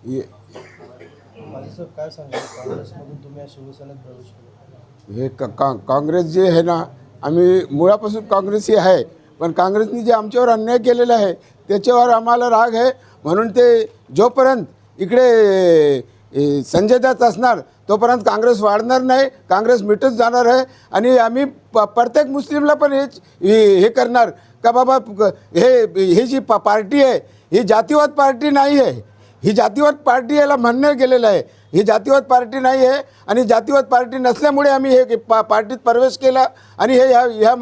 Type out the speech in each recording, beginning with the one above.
ये- माझं काय सांगाल, काँग्रेसमधून तुम्ही या शिवसेनेत प्रवेश केला? हे काँग्रेस जे आहे ना, आम्ही मुळापासून काँग्रेसी आहे, पण काँग्रेसने जे आमच्यावर अन्याय केलेला आहे त्याच्यावर आम्हाला राग आहे. म्हणून ते जोपर्यंत इकडे संजय दत्त असणार तोपर्यंत काँग्रेस वाढणार नाही, काँग्रेस मिटत जाणार आहे. आणि आम्ही प्रत्येक मुस्लिमला पण हे करणार का बाबा, ही जी पार्टी आहे ही जातीवाद पार्टी नाही आहे. ही जातीवाद पार्टी याला म्हणणं गेलेलं आहे. ही जातीवाद पार्टी नाही आहे आणि जातीवाद पार्टी नसल्यामुळे आम्ही हे पार्टीत प्रवेश केला. आणि हे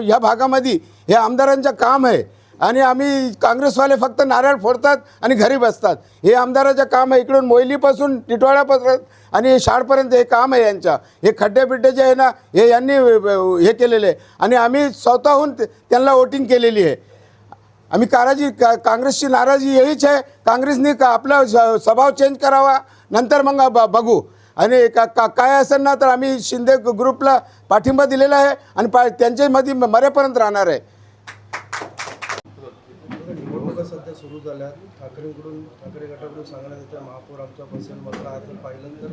ह्या भागामध्ये हे आमदारांचं काम आहे. आणि आम्ही काँग्रेसवाले फक्त नारळ फोडतात आणि घरी बसतात. हे आमदाराचं काम आहे. इकडून मोयलीपासून टिटवाळ्यापासून आणि शाळपर्यंत हे काम आहे यांच्या. हे खड्डे बिड्डे जे आहे ना, हे यांनी हे केलेले आहे. आणि आम्ही स्वतःहून त्यांना वोटिंग केलेली आहे. आम्ही काँग्रेसची नाराजी यहीच आहे. काँग्रेसने आपला स्वभाव चेंज करावा, नंतर मग बघू. आणि काय असेल ना तर आम्ही शिंदे ग्रुपला पाठिंबा दिलेला आहे आणि त्यांच्यामध्ये मरेपर्यंत राहणार आहे. निवडणुका सध्या सुरू झाल्या. ठाकरे गटाकडून सांगण्यात येतं महापौर आमच्या पसंत. मात्र आज पाहिलं तर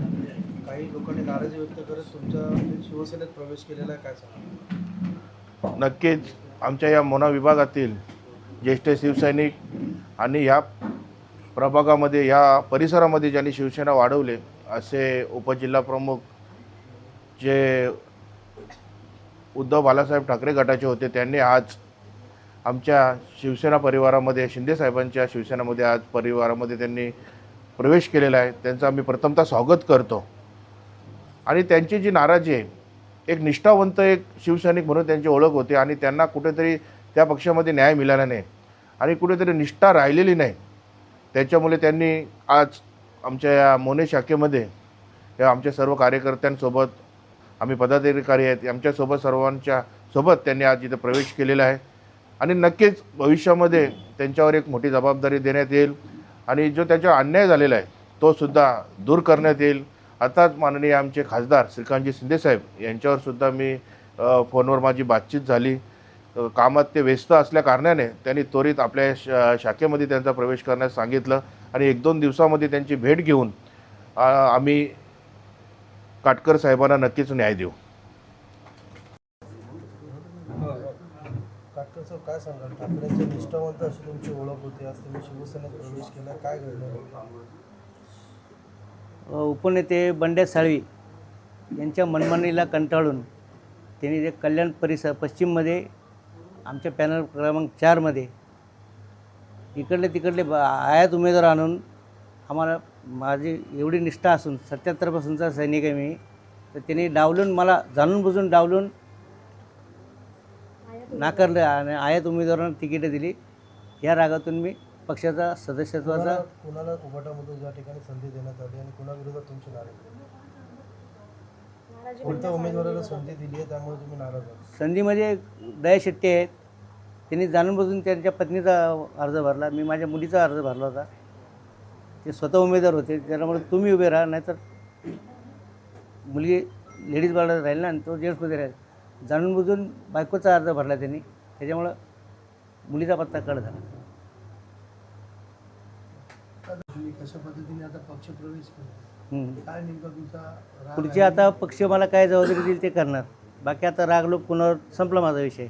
काही लोकांनी नाराजी व्यक्त करत तुमच्या शिवसेनेत प्रवेश केलेला आहे, काय सांगा? नक्कीच आमच्या या मोना विभागातील ज्येष्ठ शिवसैनिक आणि ह्या प्रभागामध्ये, या परिसरामध्ये ज्यांनी शिवसेना वाढवले असे उपजिल्हाप्रमुख जे उद्धव बाळासाहेब ठाकरे गटाचे होते, त्यांनी आज आमच्या शिवसेना परिवारामध्ये, शिंदेसाहेबांच्या शिवसेनेमध्ये आज परिवारामध्ये त्यांनी प्रवेश केलेला आहे. त्यांचं आम्ही प्रथमतः स्वागत करतो. आणि त्यांची जी नाराजी आहे, एक निष्ठावंत एक शिवसैनिक म्हणून त्यांची ओळख होती आणि त्यांना कुठेतरी त्या पक्षामध्ये न्याय मिळाला नाही आणि कुठेतरी निष्ठा राहिलेली नाही. त्याच्यामुळे त्यांनी आज आमच्या या मोने शाखेमध्ये या आमच्या सर्व कार्यकर्त्यांसोबत, आम्ही पदाधिकारी आहेत आमच्यासोबत, सर्वांच्या सोबत त्यांनी आज इथं प्रवेश केलेला आहे. आणि नक्कीच भविष्यामध्ये त्यांच्यावर एक मोठी जबाबदारी देण्यात येईल आणि जो त्याच्यावर अन्याय झालेला आहे तोसुद्धा दूर करण्यात येईल. आताच माननीय आमचे खासदार श्रीकांतजी शिंदेसाहेब यांच्यावरसुद्धा मी फोनवर माझी बातचीत झाली. कामात ते व्यस्त असल्या कारणाने त्यांनी त्वरित आपल्या शाखेमध्ये त्यांचा प्रवेश करण्यास सांगितलं आणि 1-2 दिवसामध्ये त्यांची भेट घेऊन आम्ही काटकर साहेबांना नक्कीच न्याय देऊ. काटकर साहेब, काय सांगाल? ठाकरेंचे निष्ठावंत अशी तुमची ओळख होती, आज तुम्ही शिवसेनेत प्रवेश केला, काय घडलं? उपनेते बंड्या साळवी यांच्या मनमानीला कंटाळून त्यांनी जे कल्याण परिसर पश्चिममध्ये आमच्या पॅनल क्रमांक 4मध्ये इकडले तिकडले आयात उमेदवार आणून आम्हाला, माझी एवढी निष्ठा असून 77पासूनचा सैनिक आहे मी, तर त्यांनी डावलून, मला जाणून बुजून डावलून नाकारलं आणि आयात उमेदवारांना तिकीटं दिली. या रागातून मी पक्षाचा सदस्यत्वाचा कुणाला उभाटामधून ज्या ठिकाणी संधी देण्यात आली आणि कुणाविरोधात तुमची नाराजी? कोणत्या उमेदवाराला संधी दिली आहे त्यामुळे तुम्ही नाराज आहात? संधीमध्ये दया शेट्टी आहेत, त्यांनी जाणून बुजून त्यांच्या पत्नीचा अर्ज भरला, मी माझ्या मुलीचा अर्ज भरला होता. ते स्वतः उमेदवार होते, त्यामुळे तुम्ही उभे राहा, नाहीतर मुलगी लेडीज बाळा राहील ना आणि तो जेंट्समध्ये राहील. जाणून बुजून बायकोचा अर्ज भरला त्यांनी, त्याच्यामुळं मुलीचा पत्ता कट झाला. तुम्ही कशा पद्धतीने आता पक्ष प्रवेश केला, काय नेमका तुमचा राग पुढचे आहे? आता पक्ष मला काय जबाबदारी देईल ते करणार. बाकी आता राग लोक पुन्हा संपला माझा विषय.